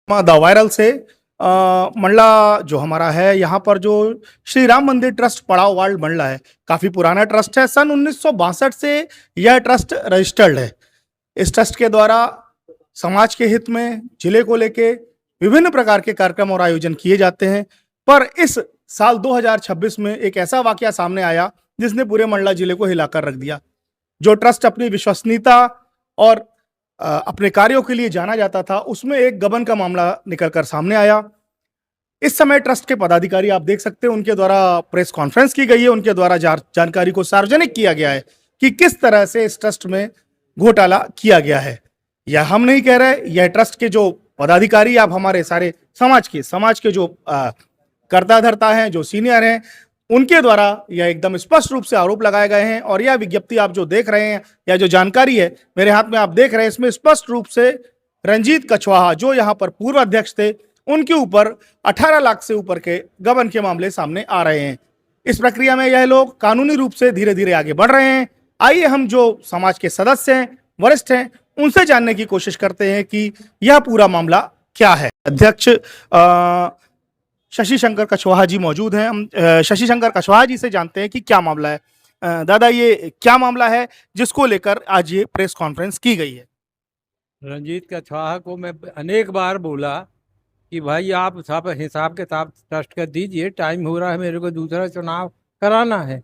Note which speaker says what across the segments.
Speaker 1: The viral से मंडला जो हमारा है, यहाँ पर जो श्री राम मंदिर ट्रस्ट पड़ाव वार्ड मंडला है, काफी पुराना ट्रस्ट है। सन 1962 से यह ट्रस्ट रजिस्टर्ड है। इस ट्रस्ट के द्वारा समाज के हित में जिले को लेके विभिन्न प्रकार के कार्यक्रम और आयोजन किए जाते हैं। पर इस साल 2026 में एक ऐसा वाकया सामने आया जिसने पूरे मंडला जिले को हिलाकर रख दिया। जो ट्रस्ट अपनी विश्वसनीयता और अपने कार्यों के लिए जाना जाता था, उसमें एक गबन का मामला निकलकर सामने आया। इस समय ट्रस्ट के पदाधिकारी आप देख सकते हैं, उनके द्वारा प्रेस कॉन्फ्रेंस की गई है, उनके द्वारा जानकारी को सार्वजनिक किया गया है कि किस तरह से इस ट्रस्ट में घोटाला किया गया है। यह हम नहीं कह रहे, यह ट्रस्ट के जो पदाधिकारी, आप हमारे सारे समाज के जो कर्ता धर्ता हैं, जो सीनियर हैं, उनके द्वारा यह एकदम स्पष्ट रूप से आरोप लगाए गए हैं। और यह विज्ञप्ति आप जो देख रहे हैं या जो जानकारी है मेरे हाथ में आप देख रहे हैं, इसमें स्पष्ट रूप से रंजीत कछवाहा जो यहाँ पर पूर्व अध्यक्ष थे, उनके ऊपर 18 लाख से ऊपर के गबन के मामले सामने आ रहे हैं। इस प्रक्रिया में यह लोग कानूनी रूप से धीरे धीरे आगे बढ़ रहे हैं। आइए हम जो समाज के सदस्य हैं, वरिष्ठ हैं, उनसे जानने की कोशिश करते हैं कि यह पूरा मामला क्या है। अध्यक्ष शशि शंकर कछवाहा जी मौजूद हैं। हम शशि शंकर कछवाहा जी से जानते हैं कि क्या मामला है। दादा, ये क्या मामला है जिसको लेकर आज ये प्रेस कॉन्फ्रेंस की गई है?
Speaker 2: रंजीत कछवाहा को मैं अनेक बार बोला कि भाई आप सब हिसाब किताब ट्रस्ट का दीजिए, टाइम हो रहा है, मेरे को दूसरा चुनाव कराना है।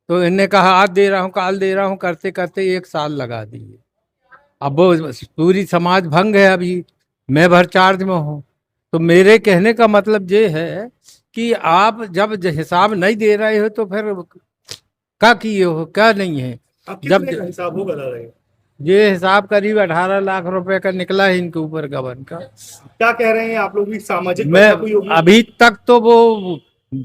Speaker 2: तो इन्हें कहा आज दे रहा हूँ, काल दे रहा हूँ, करते करते 1 साल लगा दिए। अब वो पूरी समाज भंग है, अभी मैं भर चार्ज में हूँ। तो मेरे कहने का मतलब ये है कि आप जब हिसाब नहीं दे रहे हो तो फिर क्या किए हो, क्या नहीं है।
Speaker 1: जब हिसाब होगा दादा,
Speaker 2: ये हिसाब करीब 18 लाख रुपए का निकला है इनके ऊपर गबन का।
Speaker 1: क्या कह रहे हैं आप लोग भी? सामाजिक
Speaker 2: मैं अभी तक तो वो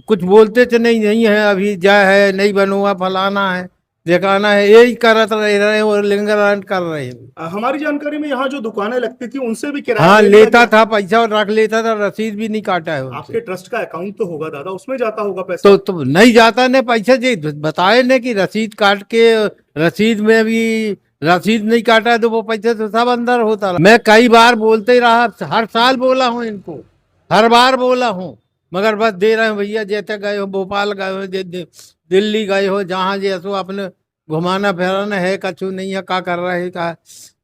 Speaker 2: कुछ बोलते थे नहीं है, अभी जा है नहीं बनूंगा, फलाना है, दिखाना है, यही करत रहे और लिंगरान कर रहे हैं।
Speaker 1: हमारी जानकारी में यहाँ जो दुकानें लगती थी उनसे भी किराया
Speaker 2: हाँ, लेता था पैसा और रख लेता था, रसीद भी नहीं काटा है उनसे।
Speaker 1: आपके ट्रस्ट का अकाउंट तो होगा दादा, उसमें जाता होगा पैसा?
Speaker 2: तो नहीं जाता ने पैसे जी बताए ने कि रसीद काट के, रसीद में भी रसीद नहीं काटा तो वो पैसे तो सब अंदर होता रहा। मैं कई बार बोलते ही रहा, हर साल बोला हूँ इनको, हर बार बोला हूँ, मगर बस दे रहे हो भैया, जैसे गए हो भोपाल गए हो, दिल्ली गए हो, जहाँ जैसो अपने घुमाना फिराना है, कछु नहीं है, क्या कर रहे का।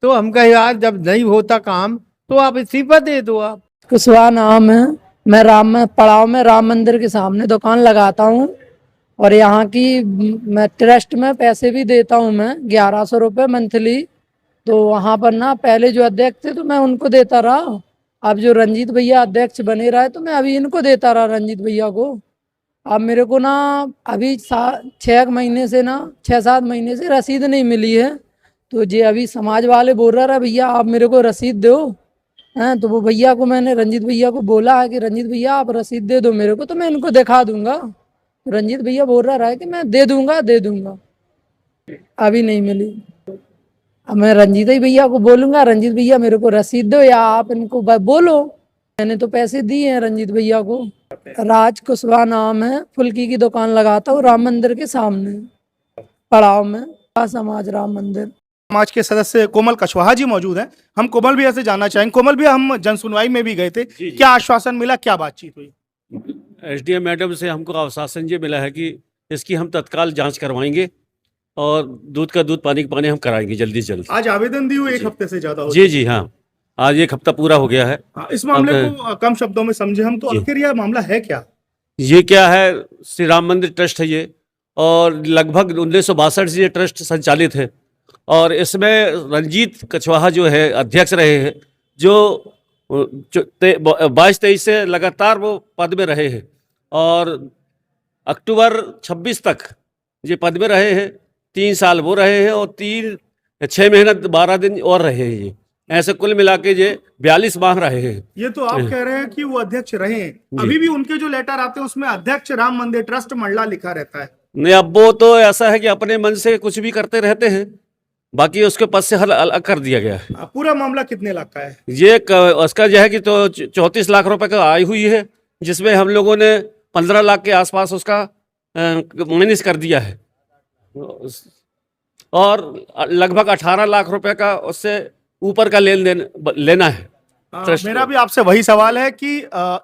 Speaker 2: तो हम कहे यार जब नहीं होता काम तो आप इस्तीफा दे दो। आप
Speaker 3: कुशवाहा नाम है। मैं पड़ाव में राम मंदिर के सामने दुकान लगाता हूँ और यहाँ की मैं ट्रस्ट में पैसे भी देता हूँ, मैं 1100 रुपये मंथली। तो वहाँ पर ना पहले जो अध्यक्ष थे तो मैं उनको देता रहा, अब जो रंजीत भैया अध्यक्ष बने रहा है तो मैं अभी इनको देता रहा, रंजीत भैया को। अब मेरे को ना अभी 6 महीने से ना 6-7 महीने से रसीद नहीं मिली है। तो ये अभी समाज वाले बोल रहा है भैया आप मेरे को रसीद दो हैं। तो वो भैया को मैंने रंजीत भैया को बोला है कि रंजीत भैया आप रसीद दे दो मेरे को, तो मैं इनको दिखा दूंगा। रंजीत भैया बोल रहा है कि मैं दे दूंगा, अभी नहीं मिली। अब मैं रंजीत भैया को बोलूंगा, रंजीत भैया मेरे को रसीद दो, या आप इनको बोलो। मैंने तो पैसे दिए हैं रंजीत भैया को। राज कुशवाहा नाम है, फुल्की की दुकान लगाता हूँ राम मंदिर के सामने पड़ाव में, समाज राम मंदिर।
Speaker 1: समाज के सदस्य कोमल कछवाहा जी मौजूद हैं। हम कोमल भैया से जानना चाहेंगे। कोमल भैया, हम जन सुनवाई में भी गए थे, क्या आश्वासन मिला, क्या बातचीत हुई?
Speaker 4: एसडीएम मैडम से हमको आश्वासन ये मिला है कि इसकी हम तत्काल जांच करवाएंगे और दूध का दूध, पानी का पानी हम कराएंगे जल्दी से जल्द।
Speaker 1: आज आवेदन दी हुई 1 हफ्ते से ज्यादा हो
Speaker 4: जी जी हाँ, आज 1 हफ्ता पूरा हो गया है।
Speaker 1: इस मामले को कम शब्दों में समझे हम तो, आखिर यह मामला है क्या?
Speaker 4: ये क्या है, श्री राम मंदिर ट्रस्ट है ये, और लगभग 1962 से ये ट्रस्ट संचालित है। और इसमें रंजीत कछवाहा जो है अध्यक्ष रहे हैं, जो 22-23 से लगातार वो पद में रहे हैं, और अक्टूबर 26 तक ये पद में रहे हैं। 3 साल वो रहे हैं और 6 महीना 12 दिन और रहे हैं। ये ऐसे कुल मिला के ये 42 माह रहे हैं।
Speaker 1: ये तो आप कह रहे हैं कि वो अध्यक्ष रहे हैं, अभी भी उनके जो लेटर आते हैं उसमें अध्यक्ष राम मंदिर ट्रस्ट मंडला लिखा रहता है।
Speaker 4: नहीं, अब वो तो ऐसा है कि अपने मन से कुछ भी करते रहते हैं, बाकी उसके पद से अलग कर दिया गया है। पूरा
Speaker 1: मामला कितने लाख का है?
Speaker 4: ये उसका जो है कि तो 34 लाख रुपए का आई हुई है, जिसमें हम लोगों ने 15 लाख के आसपास उसका माइनस कर दिया है, और लगभग 18 लाख रुपए का उससे ऊपर का लेन देन लेना है। ट्रस्ट
Speaker 1: मेरा
Speaker 4: को।
Speaker 1: भी आपसे वही सवाल है कि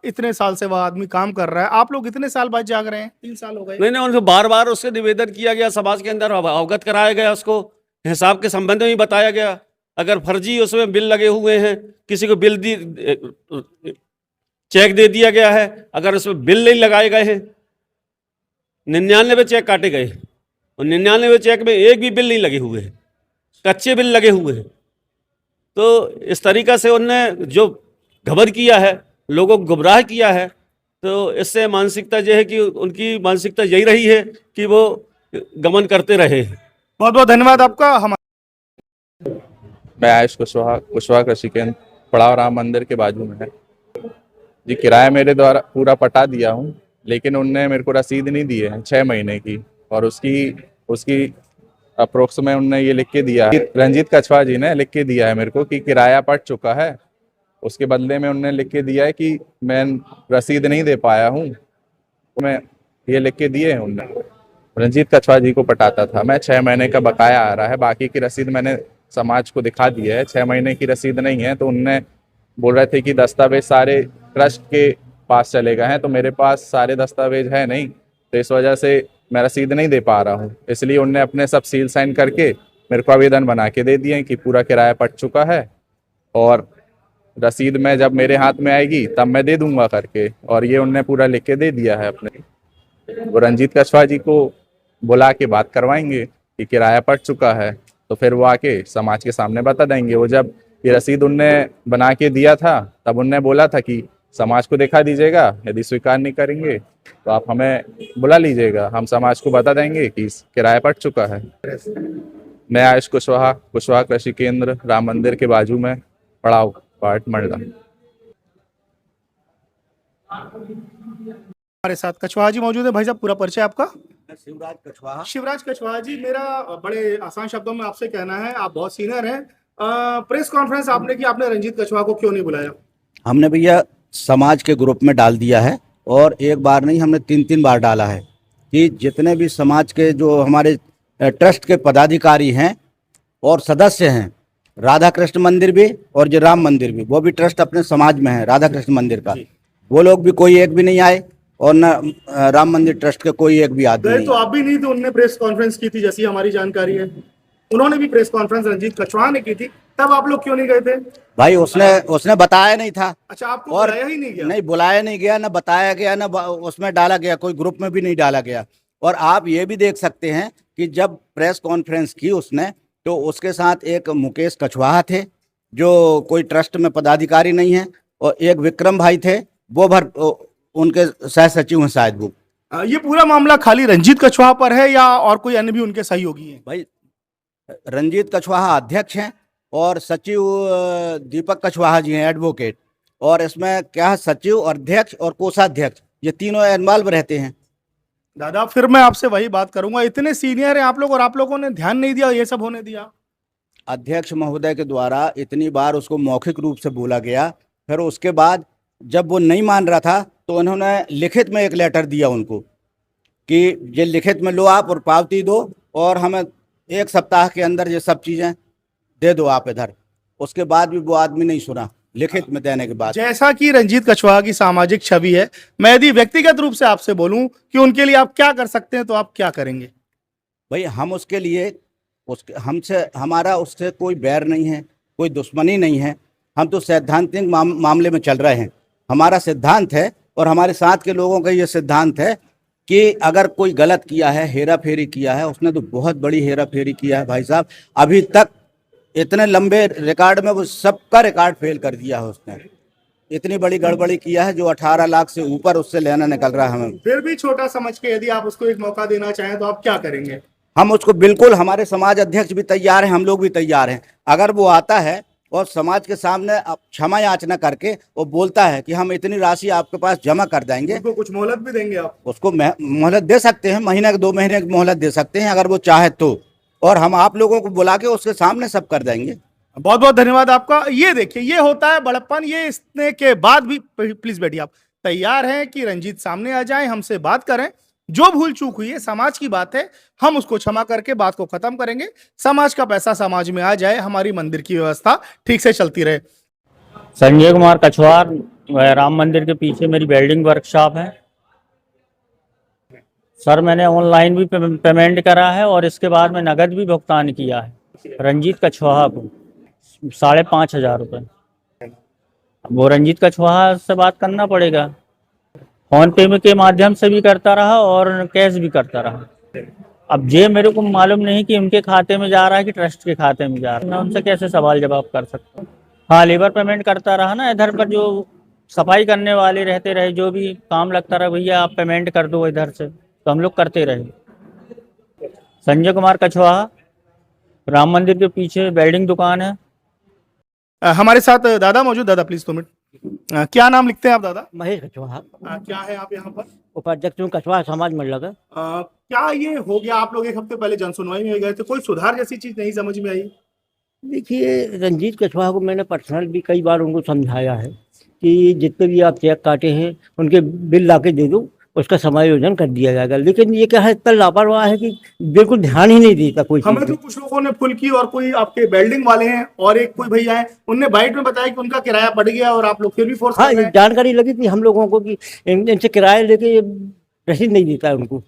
Speaker 1: इतने साल से वह आदमी काम कर रहा है, आप लोग इतने साल बाद जाग रहे हैं, 3 साल हो गए।
Speaker 4: नहीं नहीं, उनको बार बार उससे निवेदन किया गया, समाज के अंदर अवगत कराया गया, उसको हिसाब के संबंध में भी बताया गया। अगर फर्जी उसमें बिल लगे हुए हैं, किसी को बिल दी चेक दे दिया गया है, अगर उसमें बिल नहीं लगाए गए हैं, 99 चेक काटे गए और 99 चेक में एक भी बिल नहीं लगे हुए हैं, कच्चे बिल लगे हुए हैं। तो इस तरीका से उनने जो घबर किया है, लोगों को गुमराह किया है, तो इससे मानसिकता जो है कि उनकी मानसिकता यही रही है कि वो गमन करते रहे।
Speaker 1: बहुत बहुत धन्यवाद आपका। हम
Speaker 5: मैं आयुष कुशवाहा कृषि केंद्र पड़ाव राम मंदिर के बाजू में है जी। किराया मेरे द्वारा पूरा पटा दिया हूँ, लेकिन उनने मेरे को रसीद नहीं दी है 6 महीने की, और उसकी अप्रोक्स में उनने ये लिख के दिया है, रंजीत कछवाहा जी ने लिख के दिया है मेरे को कि किराया पट चुका है। उसके बदले में उनने लिख के दिया है कि मैं रसीद नहीं दे पाया हूँ, तो मैं ये लिख के दिए हैं उनने। रंजीत कछवाहा जी को पटाता था मैं, 6 महीने का बकाया आ रहा है, बाकी की रसीद मैंने समाज को दिखा दी है, 6 महीने की रसीद नहीं है। तो उनने बोल रहे थे कि दस्तावेज सारे ट्रस्ट के पास चले गए हैं, तो मेरे पास सारे दस्तावेज है नहीं, तो इस वजह से मैं रसीद नहीं दे पा रहा हूँ। इसलिए उनने अपने सब सील साइन करके मेरे को आवेदन बना के दे दिए कि पूरा किराया पट चुका है, और रसीद में जब मेरे हाथ में आएगी तब मैं दे दूंगा करके, और ये उनने पूरा लिख के दे दिया है अपने। वो रंजीत कछवाहा जी को बुला के बात करवाएंगे कि किराया पट चुका है, तो फिर वो आके समाज के सामने बता देंगे। वो जब ये रसीद उनने बना के दिया था तब उनने बोला था कि समाज को दिखा दीजिएगा, यदि स्वीकार नहीं करेंगे तो आप हमें बुला लीजिएगा, हम समाज को बता देंगे कि किराया पट चुका है। मैं आयुष कुशवाहा कृषि केंद्र राम मंदिर के बाजू में पड़ाव पार्ट मंडला।
Speaker 1: हमारे साथ कछवाहा जी मौजूद है। भाई साहब, पूरा परिचय आपका?
Speaker 6: शिवराज कछवाहा।
Speaker 1: शिवराज कछवाहा जी, मेरा बड़े आसान शब्दों में आपसे कहना है, आप बहुत सीनियर हैं, प्रेस कॉन्फ्रेंस आपने की, आपने रंजीत कछवाहा को क्यों नहीं बुलाया?
Speaker 6: हमने भैया समाज के ग्रुप में डाल दिया है, और एक बार नहीं, हमने 3 बार डाला है कि जितने भी समाज के जो हमारे ट्रस्ट के पदाधिकारी हैं और सदस्य हैं, राधा कृष्ण मंदिर भी और जो राम मंदिर भी, वो भी ट्रस्ट अपने समाज में है राधा कृष्ण मंदिर का, वो लोग भी कोई एक भी नहीं आए, और न राम मंदिर ट्रस्ट के कोई एक भी आदमी नहीं
Speaker 1: तो
Speaker 6: आया।
Speaker 1: आप भी नहीं थे, उनने प्रेस कॉन्फ्रेंस की थी जैसी हमारी जानकारी है, उन्होंने भी प्रेस कॉन्फ्रेंस रंजीत कछवाहा ने की थी, तब आप लोग क्यों नहीं गए थे?
Speaker 6: भाई उसने बताया नहीं था,
Speaker 1: अच्छा, आपको
Speaker 6: और
Speaker 1: बुलाया ही नहीं गया?
Speaker 6: नहीं बुलाया नहीं गया, ना बताया गया, ना उसमें डाला गया, कोई ग्रुप में भी नहीं डाला गया। और आप ये भी देख सकते हैं कि जब प्रेस कॉन्फ्रेंस की उसने, तो उसके साथ एक मुकेश कछवाहा थे जो कोई ट्रस्ट में पदाधिकारी नहीं है, और एक विक्रम भाई थे, वो उनके सह सचिव हैं शायद वो।
Speaker 1: ये पूरा मामला खाली रंजीत कछवाहा पर है या और कोई अन्य भी उनके सहयोगी हैं?
Speaker 6: भाई रंजीत कछवाहा अध्यक्ष हैं, और सचिव दीपक कछवाहा जी हैं एडवोकेट, और इसमें क्या है, सचिव, अध्यक्ष और कोषाध्यक्ष, ये तीनों इन्वॉल्व रहते हैं।
Speaker 1: दादा, फिर मैं आपसे वही बात करूंगा, इतने सीनियर हैं आप लोग और आप लोगों ने ध्यान नहीं दिया, ये सब होने दिया?
Speaker 6: अध्यक्ष महोदय के द्वारा इतनी बार उसको मौखिक रूप से बोला गया, फिर उसके बाद जब वो नहीं मान रहा था तो उन्होंने लिखित में एक लेटर दिया उनको कि ये लिखित में लो आप, और पावती दो, और हमें 1 सप्ताह के अंदर ये सब चीज़ें दे दो आप इधर। उसके बाद भी वो आदमी नहीं सुना, लिखित में देने के बाद।
Speaker 1: जैसा कि रंजीत कछवाहा की सामाजिक छवि है, मैं यदि व्यक्तिगत रूप से आपसे बोलूं कि उनके लिए आप क्या कर सकते हैं, तो आप क्या करेंगे?
Speaker 6: भाई हम उसके लिए, हमारा उससे कोई बैर नहीं है, कोई दुश्मनी नहीं है, हम तो सैद्धांतिक मामले में चल रहे हैं। हमारा सिद्धांत है, और हमारे साथ के लोगों का ये सिद्धांत है कि अगर कोई गलत किया है, हेरा फेरी किया है, उसने तो बहुत बड़ी हेरा फेरी किया है भाई साहब। अभी तक इतने लंबे रिकॉर्ड में वो सबका रिकॉर्ड फेल कर दिया है उसने, इतनी बड़ी गड़बड़ी किया है जो 18 लाख से ऊपर उससे लेना निकल रहा है हमें।
Speaker 1: फिर भी छोटा समझ के यदि आप उसको एक मौका देना चाहें तो आप क्या करेंगे?
Speaker 6: हम उसको बिल्कुल, हमारे समाज अध्यक्ष भी तैयार हैं, हम लोग भी तैयार हैं। अगर वो आता है और समाज के सामने क्षमा याचना करके वो बोलता है कि हम इतनी राशि आपके पास जमा कर देंगे,
Speaker 1: उसको कुछ मोहलत भी देंगे आप?
Speaker 6: उसको मोहलत दे सकते हैं, महीने 2 महीने की मोहलत दे सकते हैं अगर वो चाहे तो, और हम आप लोगों को बुला के उसके सामने सब कर देंगे।
Speaker 1: बहुत बहुत धन्यवाद आपका। ये देखिए, ये होता है बड़प्पन। ये इतने के बाद भी, प्लीज बैठिए, आप तैयार हैं कि रंजीत सामने आ जाए, हमसे बात करें, जो भूल चूक हुई है समाज की बात है, हम उसको क्षमा करके बात को खत्म करेंगे, समाज का पैसा समाज में आ जाए, हमारी मंदिर की व्यवस्था ठीक से चलती रहे।
Speaker 7: संजय कुमार कछवार, राम मंदिर के पीछे मेरी वेल्डिंग वर्कशॉप है। सर मैंने ऑनलाइन भी पेमेंट करा है और इसके बाद में नगद भी भुगतान किया है रंजीत कछवाहा को 5,500 रुपये। वो रंजीत कछवाहा से बात करना पड़ेगा। फोन पे के माध्यम से भी करता रहा और कैश भी करता रहा। अब ये मेरे को मालूम नहीं कि उनके खाते में जा रहा है कि ट्रस्ट के खाते में जा रहा है। मैं उनसे कैसे सवाल जवाब कर सकता हूँ। हाँ, लेबर पेमेंट करता रहा ना। इधर पर जो सफाई करने वाले रहते रहे, जो भी काम लगता रहा, भैया आप पेमेंट कर दो इधर से, तो हम लोग करते रहे। संजय कुमार कछवाहा, राम मंदिर के पीछे वेल्डिंग दुकान है।
Speaker 1: हमारे साथ दादा मौजूद। दादा प्लीज 2 मिनट। क्या नाम लिखते हैं आप दादा?
Speaker 8: महेश कछवाहा,
Speaker 1: क्या है आप यहाँ पर?
Speaker 8: उपाध्यक्ष हूँ कछवाहा समाज मंडल का।
Speaker 1: क्या ये हो गया? आप लोग एक हफ्ते पहले जनसुनवाई में गए थे, कोई सुधार जैसी चीज नहीं समझ में आई?
Speaker 8: देखिए, रंजीत कछवाहा को मैंने पर्सनल भी कई बार उनको समझाया है कि जितने भी आप चेक काटे हैं उनके बिल ला के दे दो, उसका समायोजन कर दिया जाएगा। लेकिन ये क्या है, इतना लापरवाह है कि बिल्कुल ध्यान ही नहीं देता कोई
Speaker 1: हमें
Speaker 8: चीज़
Speaker 1: तो
Speaker 8: पे।
Speaker 1: कुछ लोगों ने फुल की और कोई आपके बिल्डिंग वाले हैं और एक कोई भैया है, उनने बाइट में बताया कि उनका किराया बढ़ गया और आप लोग फिर भी फोर्स
Speaker 8: हाँ,
Speaker 1: कर रहे
Speaker 8: ये
Speaker 1: हैं।
Speaker 8: जानकारी लगी थी हम लोगों को कि इनसे किराया लेके ये रसीद नहीं देता है उनको।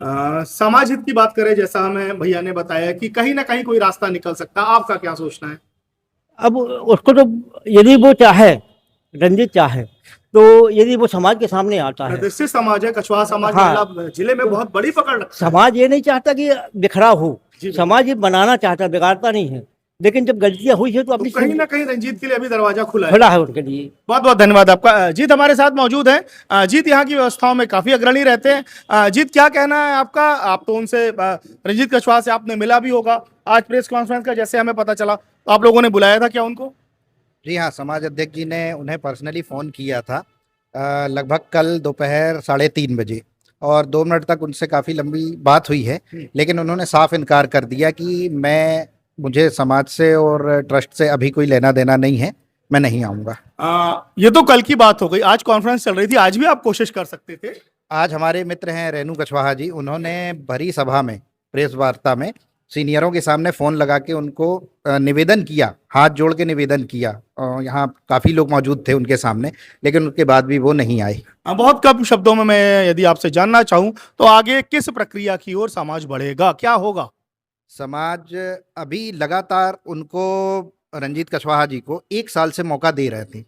Speaker 1: समाज हित की बात करें, जैसा हमें भैया ने बताया कि कहीं ना कहीं कोई रास्ता निकल सकता है, आपका क्या सोचना है?
Speaker 8: अब उसको तो यदि वो चाहे, रंजीत चाहे, तो यदि वो समाज के सामने आता है,
Speaker 1: प्रतिष्ठित समाज है कछवाहा समाज।
Speaker 8: हाँ।
Speaker 1: महिला जिले में बहुत बड़ी पकड़ रखता है।
Speaker 8: समाज ये नहीं चाहता कि बिखरा हो,
Speaker 1: जी,
Speaker 8: समाज ये बनाना चाहता है, बिगाड़ता नहीं है। लेकिन जब गलतियां हुई है तो
Speaker 1: तो
Speaker 8: अपनी
Speaker 1: कहीं ना कहीं रंजीत के लिए अभी दरवाजा खुला है।
Speaker 8: खुला है उनके लिए।
Speaker 1: बहुत बहुत धन्यवाद आपका। जीत हमारे साथ मौजूद है। जीत यहाँ की व्यवस्थाओं में काफी अग्रणी रहते हैं। जीत, क्या कहना है आपका? आप तो उनसे रंजीत कछवाहा से आपने मिला भी होगा। आज प्रेस कॉन्फ्रेंस का जैसे हमें पता चला, तो आप लोगों ने बुलाया था क्या उनको?
Speaker 9: जी हाँ, समाज अध्यक्ष जी ने उन्हें पर्सनली फ़ोन किया था लगभग कल दोपहर 3:30 बजे, और 2 मिनट तक उनसे काफ़ी लंबी बात हुई है। लेकिन उन्होंने साफ इनकार कर दिया कि मुझे समाज से और ट्रस्ट से अभी कोई लेना देना नहीं है, मैं नहीं आऊँगा।
Speaker 1: ये तो कल की बात हो गई, आज कॉन्फ्रेंस चल रही थी, आज भी आप कोशिश कर सकते थे।
Speaker 9: आज हमारे मित्र हैं रेणु कछवाहा जी, उन्होंने भरी सभा में, प्रेस वार्ता में सीनियरों के सामने फ़ोन लगा के उनको निवेदन किया, हाथ जोड़ के निवेदन किया। यहाँ काफ़ी लोग मौजूद थे उनके सामने, लेकिन उसके बाद भी वो नहीं आए।
Speaker 1: बहुत कम शब्दों में मैं यदि आपसे जानना चाहूँ तो आगे किस प्रक्रिया की ओर समाज बढ़ेगा, क्या होगा?
Speaker 9: समाज अभी लगातार उनको, रंजीत कछवाहा जी को 1 साल से मौका दे रहे थे।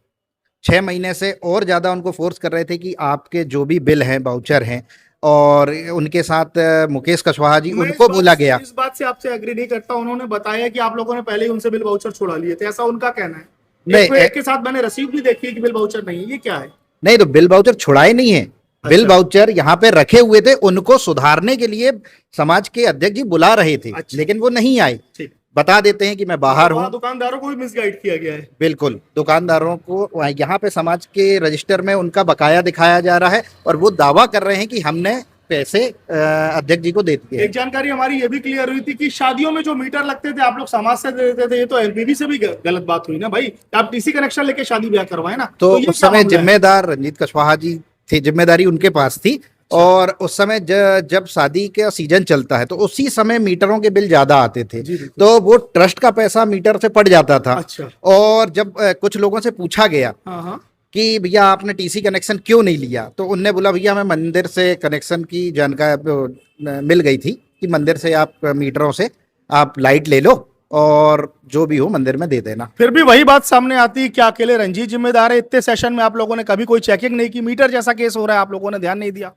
Speaker 9: 6 महीने से और ज़्यादा उनको फोर्स कर रहे थे कि आपके जो भी बिल हैं, वाउचर हैं, और उनके साथ मुकेश कछवाहा जी,
Speaker 1: मैं
Speaker 9: उनको बोला गया।
Speaker 1: इस बात से आपसे एग्री नहीं करता। उन्होंने बताया कि आप लोगों ने पहले ही उनसे बिल वाउचर छुड़ा लिए थे, ऐसा उनका कहना है।
Speaker 9: नहीं,
Speaker 1: एक के साथ मैंने रसीद भी देखी है कि बिल वाउचर नहीं है, ये क्या है?
Speaker 9: नहीं, तो बिल वाउचर छुड़ाए नहीं है। बिल
Speaker 1: अच्छा।
Speaker 9: वाउचर यहाँ पे रखे हुए थे, उनको सुधारने के लिए समाज के अध्यक्ष जी बुला रहे थे।
Speaker 1: अच्छा।
Speaker 9: लेकिन वो नहीं आए।
Speaker 1: ठीक।
Speaker 9: बता देते हैं कि मैं बाहर हूँ।
Speaker 1: दुकानदारों को भी मिसगाइड किया गया है।
Speaker 9: बिल्कुल, दुकानदारों को यहाँ पे समाज के रजिस्टर में उनका बकाया दिखाया जा रहा है, और वो दावा कर रहे हैं कि हमने पैसे अध्यक्ष जी को दे दिए।
Speaker 1: एक जानकारी हमारी ये भी क्लियर हुई थी कि शादियों में जो मीटर लगते थे आप लोग समाज से दे देते थे, ये तो एलपीबी से भी गलत बात हुई ना भाई। आप टीसी कनेक्शन लेके शादी ब्याह करवाए ना।
Speaker 9: तो
Speaker 1: ये
Speaker 9: उस
Speaker 1: क्या
Speaker 9: समय
Speaker 1: मामला है?
Speaker 9: जिम्मेदार रंजीत कछवाहा जी थे, जिम्मेदारी उनके पास थी। और उस समय जब शादी का सीजन चलता है तो उसी समय मीटरों के बिल ज्यादा आते थे,
Speaker 1: जी, बिल्कुल।
Speaker 9: तो वो ट्रस्ट का पैसा मीटर से पड़ जाता था।
Speaker 1: अच्छा।
Speaker 9: और जब कुछ लोगों से पूछा गया
Speaker 1: हाँ हाँ।
Speaker 9: कि भैया आपने टीसी कनेक्शन क्यों नहीं लिया, तो उनने बोला भैया मैं मंदिर से कनेक्शन की जानकारी मिल गई थी कि मंदिर से आप मीटरों से आप लाइट ले लो और जो भी हो मंदिर में दे देना।
Speaker 1: फिर भी वही बात सामने आती है, क्या अकेले रंजीत जिम्मेदार है? इतने सेशन में आप लोगों ने कभी कोई चेकिंग नहीं की? मीटर जैसा केस हो रहा है, आप लोगों ने ध्यान नहीं दिया?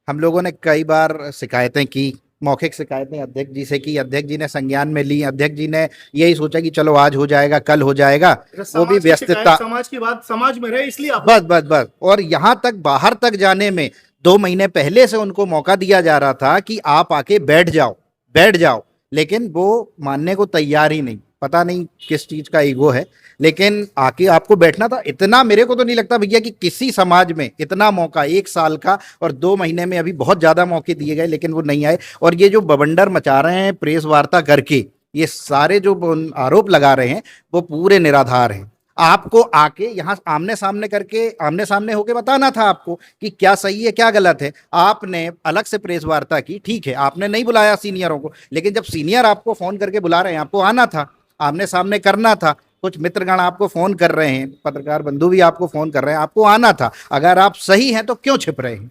Speaker 9: हम लोगों ने कई बार शिकायतें की, मौखिक शिकायतें अध्यक्ष जी से की, अध्यक्ष जी ने संज्ञान में ली। अध्यक्ष जी ने यही सोचा कि चलो आज हो जाएगा, कल हो जाएगा, वो भी व्यस्तता,
Speaker 1: समाज की बात समाज में रहे इसलिए आप
Speaker 9: बस। और यहाँ तक बाहर तक जाने में 2 महीने पहले से उनको मौका दिया जा रहा था कि आप आके बैठ जाओ, लेकिन वो मानने को तैयार ही नहीं। पता नहीं किस चीज का ईगो है, लेकिन आके आपको बैठना था। इतना मेरे को तो नहीं लगता भैया कि किसी समाज में इतना मौका 1 साल का और 2 महीने में, अभी बहुत ज्यादा मौके दिए गए लेकिन वो नहीं आए। और ये जो बवंडर मचा रहे हैं प्रेस वार्ता करके, ये सारे जो आरोप लगा रहे हैं वो पूरे निराधार हैं। आपको आके यहाँ आमने सामने होके बताना था आपको कि क्या सही है क्या गलत है। आपने अलग से प्रेस वार्ता की, ठीक है, आपने नहीं बुलाया सीनियरों को, लेकिन जब सीनियर आपको फोन करके बुला रहे हैं, आपको आना था, आमने सामने करना था, कुछ मित्रगण आपको फोन कर रहे हैं, पत्रकार बंधु भी आपको फोन कर रहे हैं, आपको आना था, अगर आप सही हैं तो क्यों छिप रहे हैं?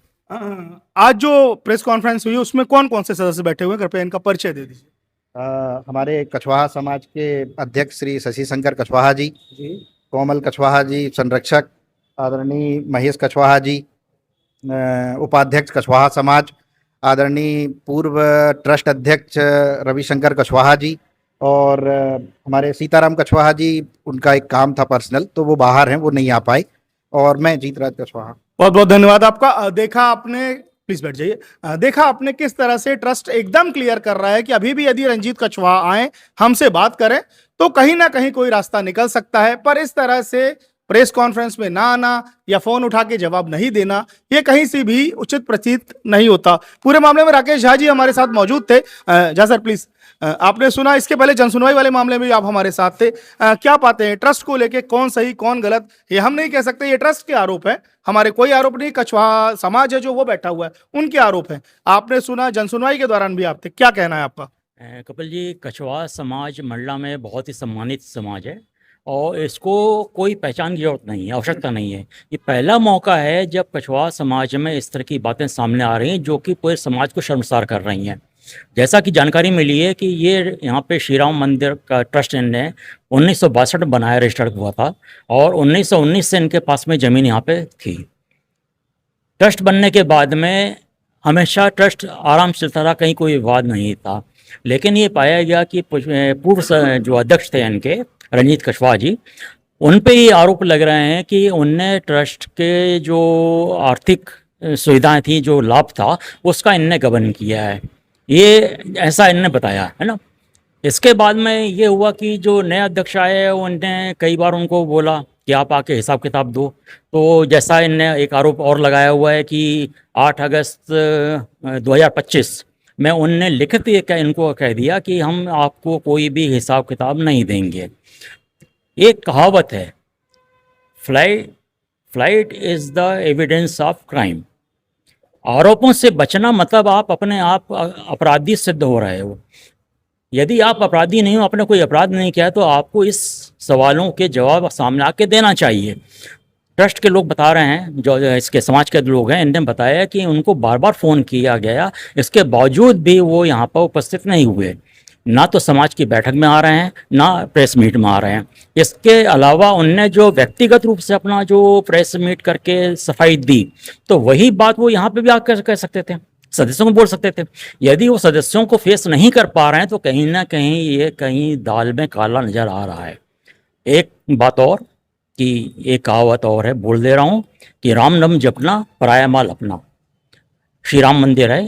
Speaker 1: आज जो प्रेस कॉन्फ्रेंस हुई उसमें कौन कौन से सदस्य बैठे हुए हैं, कृपया इनका परिचय दे दीजिए।
Speaker 9: हमारे कछवाहा समाज के अध्यक्ष श्री शशि शंकर कछवाहा जी, कोमल कछवाहा जी संरक्षक, आदरणीय महेश कछवाहा जी उपाध्यक्ष कछवाहा समाज, आदरणीय पूर्व ट्रस्ट अध्यक्ष रविशंकर कछवाहा जी, और हमारे सीताराम कछवाहा जी, उनका एक काम था पर्सनल तो वो बाहर हैं, वो नहीं आ पाए, और मैं जीतराज कछवाहा।
Speaker 1: बहुत बहुत धन्यवाद आपका। देखा आपने, प्लीज बैठ जाइए। देखा आपने किस तरह से ट्रस्ट एकदम क्लियर कर रहा है कि अभी भी यदि रंजीत कछवाहा आए, हमसे बात करें तो कहीं ना कहीं कोई रास्ता निकल सकता है, पर इस तरह से प्रेस कॉन्फ्रेंस में ना आना या फोन उठा के जवाब नहीं देना, ये कहीं से भी उचित प्रतीत नहीं होता। पूरे मामले में राकेश झा जी हमारे साथ मौजूद थे। झा सर प्लीज, आपने सुना, इसके पहले जनसुनवाई वाले मामले में भी आप हमारे साथ थे। क्या पाते हैं ट्रस्ट को लेके, कौन सही कौन गलत, ये हम नहीं कह सकते, ये ट्रस्ट के आरोप है, हमारे कोई आरोप नहीं। कछवाहा समाज है जो वो बैठा हुआ है, उनके आरोप है। आपने सुना, जनसुनवाई के दौरान भी आप थे, क्या कहना है आपका?
Speaker 10: कपिल जी, कछवाहा समाज मंडला में बहुत ही सम्मानित समाज है और इसको कोई पहचान की जरूरत नहीं है, आवश्यकता नहीं है। ये पहला मौका है जब कछवाहा समाज में इस तरह की बातें सामने आ रही हैं जो कि पूरे समाज को शर्मसार कर रही हैं। जैसा कि जानकारी मिली है कि ये यहाँ पे श्री राम मंदिर का ट्रस्ट ने 1962 में बनाया, रजिस्टर्ड हुआ था, और 1919 से इनके पास में ज़मीन यहाँ पे थी। ट्रस्ट बनने के बाद में हमेशा ट्रस्ट आराम से चलता रहा, कहीं कोई विवाद नहीं था, लेकिन ये पाया गया कि पूर्व जो अध्यक्ष थे इनके, रंजीत कछवाहा जी, उन पे ये आरोप लग रहे हैं कि उनने ट्रस्ट के जो आर्थिक सुविधाएं थी, जो लाभ था, उसका इनने गबन किया है, ये ऐसा इनने बताया है ना। इसके बाद में ये हुआ कि जो नए अध्यक्ष आए उनने कई बार उनको बोला कि आप आके हिसाब किताब दो, तो जैसा इनने एक आरोप और लगाया हुआ है कि 8 अगस्त 2025 में उनने लिखित इनको कह दिया कि हम आपको कोई भी हिसाब किताब नहीं देंगे। एक कहावत है, flight is the evidence of crime. आरोपों से बचना मतलब आप अपने आप अपराधी सिद्ध हो रहे हो। यदि आप अपराधी नहीं हो, आपने कोई अपराध नहीं किया, तो आपको इस सवालों के जवाब सामने आके देना चाहिए। ट्रस्ट के लोग बता रहे हैं, जो इसके समाज के लोग हैं, इन्होंने बताया कि उनको बार बार फ़ोन किया गया, इसके बावजूद भी वो यहाँ पर उपस्थित नहीं हुए। ना तो समाज की बैठक में आ रहे हैं, ना प्रेस मीट में आ रहे हैं। इसके अलावा उनने जो व्यक्तिगत रूप से अपना जो प्रेस मीट करके सफाई दी, तो वही बात वो यहाँ पे भी आकर कह सकते थे, सदस्यों को बोल सकते थे। यदि वो सदस्यों को फेस नहीं कर पा रहे हैं तो कहीं ना कहीं ये कहीं दाल में काला नज़र आ रहा है। एक बात और कि एक कहावत और है, बोल दे रहा हूँ कि राम नाम जपना पराया माल अपना। श्री राम मंदिर है,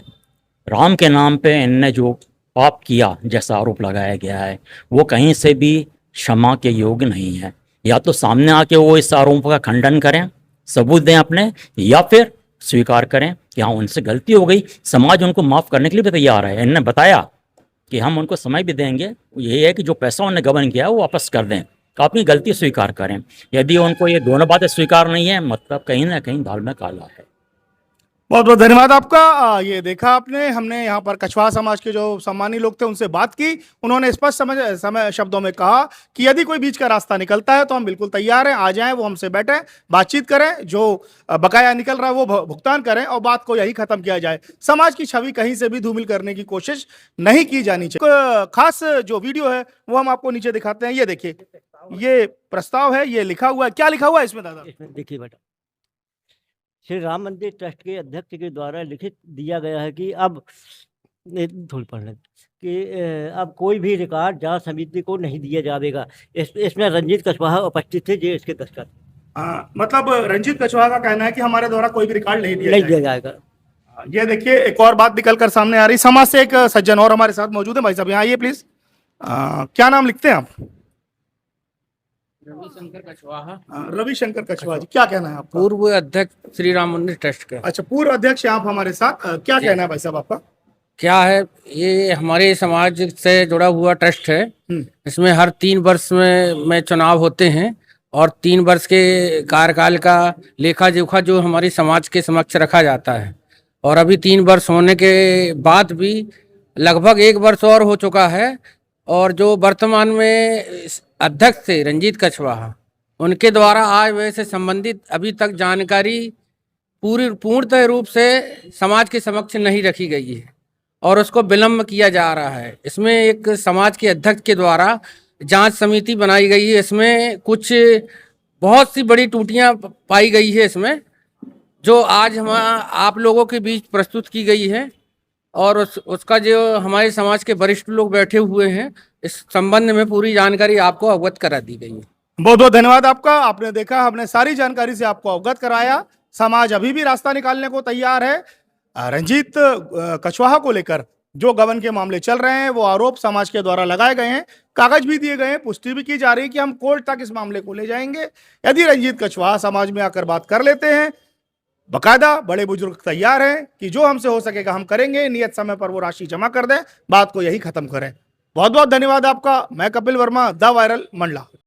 Speaker 10: राम के नाम पे इनने जो पाप किया, जैसा आरोप लगाया गया है, वो कहीं से भी क्षमा के योग्य नहीं है। या तो सामने आके वो इस आरोप का खंडन करें, सबूत दें अपने, या फिर स्वीकार करें कि हाँ उनसे गलती हो गई। समाज उनको माफ़ करने के लिए भी तैयार है। इन्होंने बताया कि हम उनको समय भी देंगे, यही है कि जो पैसा उन्होंने गबन किया वो वापस कर दें, तो अपनी गलती स्वीकार करें। यदि उनको ये दोनों बातें स्वीकार नहीं है, मतलब कहीं ना कहीं दाल में काला है।
Speaker 1: बहुत बहुत धन्यवाद आपका। ये देखा आपने, हमने यहाँ पर कछवाहा समाज के जो सम्मानी लोग थे उनसे बात की। उन्होंने स्पष्ट समय शब्दों में कहा कि यदि कोई बीच का रास्ता निकलता है तो हम बिल्कुल तैयार हैं, आ जाएं, वो हमसे बैठें, बातचीत करें, जो बकाया निकल रहा है वो भुगतान करें और बात को यही खत्म किया जाए। समाज की छवि कहीं से भी धूमिल करने की कोशिश नहीं की जानी चाहिए। खास जो वीडियो है वो हम आपको नीचे दिखाते हैं। ये देखिए, ये प्रस्ताव है, ये लिखा हुआ है। क्या लिखा हुआ है इसमें दादा?
Speaker 8: इसमें देखिए बेटा, श्री राम मंदिर ट्रस्ट के अध्यक्ष के द्वारा लिखित दिया गया है कि अब थोड़ी पढ़ने कि अब कोई भी रिकॉर्ड जांच समिति को नहीं दिया जाएगा। इसमें रंजीत कछवाहा उपस्थित थे, जो इसके दस्तखत।
Speaker 1: मतलब रंजीत कछवाहा का कहना है कि हमारे द्वारा कोई भी रिकॉर्ड नहीं
Speaker 8: दिया जाएगा।
Speaker 1: ये देखिए, एक और बात निकल कर सामने आ रही। समाज से एक सज्जन और हमारे साथ मौजूद है। भाई साहब यहाँ आइए प्लीज। क्या नाम लिखते हैं आप?
Speaker 2: रविशंकर कछवाहा।
Speaker 1: रविशंकर कछवाहा जी, क्या कहना है आपका?
Speaker 2: पूर्व अध्यक्ष श्री राम मंदिर ट्रस्ट के।
Speaker 1: अच्छा, पूर्व अध्यक्ष आप हमारे साथ, क्या कहना है भाई साहब आपका?
Speaker 2: क्या है, ये हमारे समाज से जुड़ा हुआ ट्रस्ट है। इसमें हर 3 वर्ष में चुनाव होते हैं और 3 वर्ष के कार्यकाल का लेखा जोखा जो हमारे समाज के समक्ष रखा जाता है। और अभी 3 वर्ष होने के बाद भी लगभग 1 वर्ष और हो चुका है, और जो वर्तमान में अध्यक्ष थे रंजीत कछवाहा, उनके द्वारा आज वह से संबंधित अभी तक जानकारी पूर्णतः रूप से समाज के समक्ष नहीं रखी गई है और उसको विलम्ब किया जा रहा है। इसमें एक समाज के अध्यक्ष के द्वारा जांच समिति बनाई गई है, इसमें कुछ बहुत सी बड़ी त्रुटियां पाई गई है इसमें, जो आज हम आप लोगों के बीच प्रस्तुत की गई है और उसका जो हमारे समाज के वरिष्ठ लोग बैठे हुए हैं, इस संबंध में पूरी जानकारी आपको अवगत करा दी गई है।
Speaker 1: बहुत बहुत धन्यवाद आपका। आपने देखा, हमने सारी जानकारी से आपको अवगत कराया। समाज अभी भी रास्ता निकालने को तैयार है। रंजीत कछवाहा को लेकर जो गबन के मामले चल रहे हैं, वो आरोप समाज के द्वारा लगाए गए हैं, कागज भी दिए गए हैं, पुष्टि भी की जा रही है कि हम कोर्ट तक इस मामले को ले जाएंगे। यदि रंजीत कछवाहा समाज में आकर बात कर लेते हैं, बकायदा बड़े बुजुर्ग तैयार हैं कि जो हमसे हो सकेगा हम करेंगे, नियत समय पर वो राशि जमा कर दें, बात को यही खत्म करें। बहुत बहुत धन्यवाद आपका। मैं कपिल वर्मा, द वायरल मंडला।